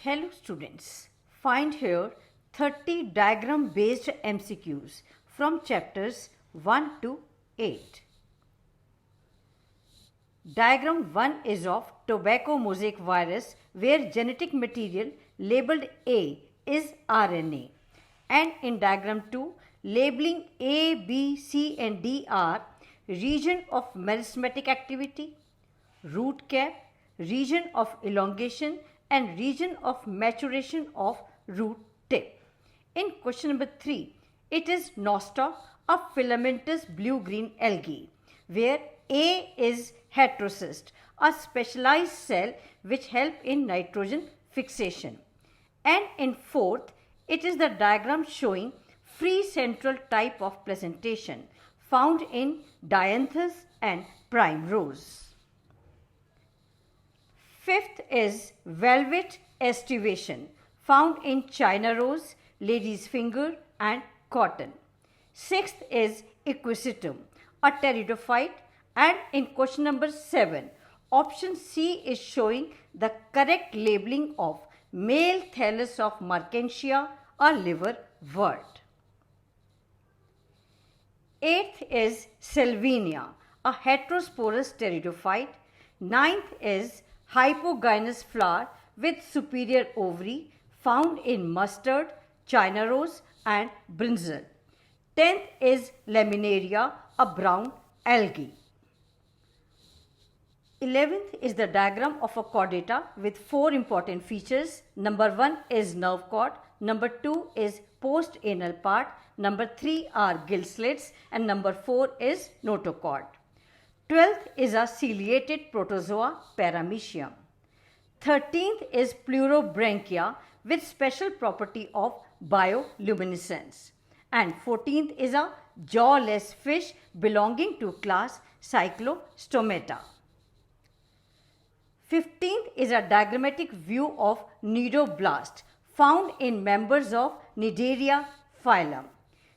Hello students, find here 30 diagram based MCQs from chapters 1 to 8. Diagram 1 is of tobacco mosaic virus where genetic material labeled A is RNA, and in diagram 2 labeling A, B, C and D are region of meristematic activity, root cap, region of elongation and region of maturation of root tip. In question number 3, it is nostoc, a filamentous blue-green algae, where A is heterocyst, a specialized cell which help in nitrogen fixation. And in 4th, it is the diagram showing free central type of presentation found in dianthus and primrose. 5th is velvet aestivation found in China rose, lady's finger and cotton. 6th is equisetum, a pteridophyte, and in question number 7, option C is showing the correct labeling of male thallus of Mercantia, a liverwort. 8th is Salvinia, a heterosporous pteridophyte. 9th is hypogynous flower with superior ovary found in mustard, China rose and brinjal. 10th is Laminaria, a brown algae. 11th is the diagram of a chordata with 4 important features. Number 1 is nerve cord, number 2 is post-anal part, number 3 are gill slits and number 4 is notochord. 12th is a ciliated protozoa Paramecium. 13th is Pleurobranchia with special property of bioluminescence. And 14th is a jawless fish belonging to class Cyclostomata. 15th is a diagrammatic view of nidoblast found in members of Cnidaria phylum.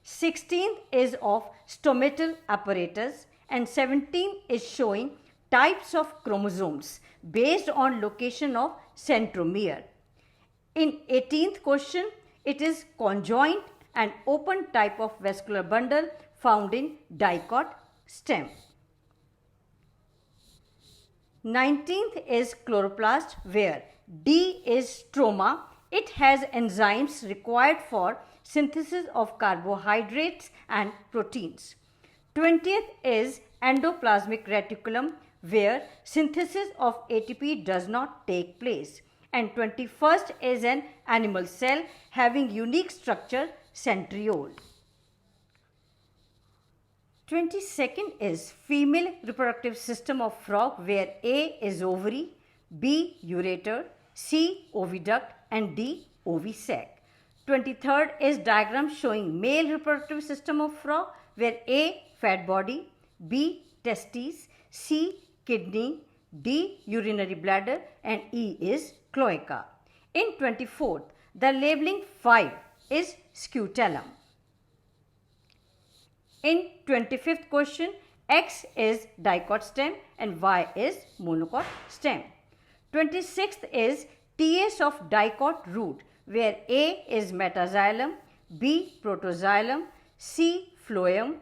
16th is of stomatal apparatus. And 17 is showing types of chromosomes based on location of centromere. In 18th question, it is conjoined and open type of vascular bundle found in dicot stem. 19th is chloroplast where D is stroma. It has enzymes required for synthesis of carbohydrates and proteins. 20th is endoplasmic reticulum where synthesis of ATP does not take place. And 21st is an animal cell having unique structure centriole. 22nd is female reproductive system of frog where A is ovary, B ureter, C oviduct and D ovisac. 23rd is diagram showing male reproductive system of frog where A fat body, B testes, C kidney, D urinary bladder and E is cloaca. In 24th, the labeling 5 is scutellum. In 25th question, X is dicot stem and Y is monocot stem. 26th is TS of dicot root where A is metaxylem, B protoxylem, C phloem,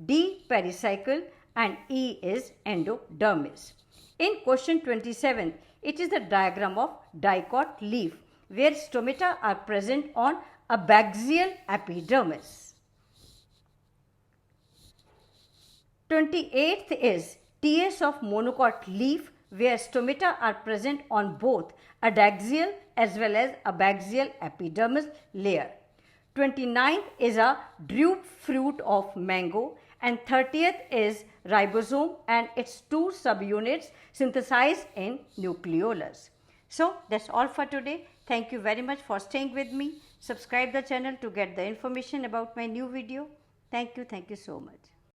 D pericycle and E is endodermis. In question 27, it is the diagram of dicot leaf where stomata are present on abaxial epidermis. 28th is TS of monocot leaf where stomata are present on both adaxial as well as abaxial epidermis layer. 29th is a drupe fruit of mango and 30th is ribosome and its 2 subunits synthesized in nucleolus. So that's all for today. Thank you very much for staying with me. Subscribe the channel to get the information about my new video. Thank you so much.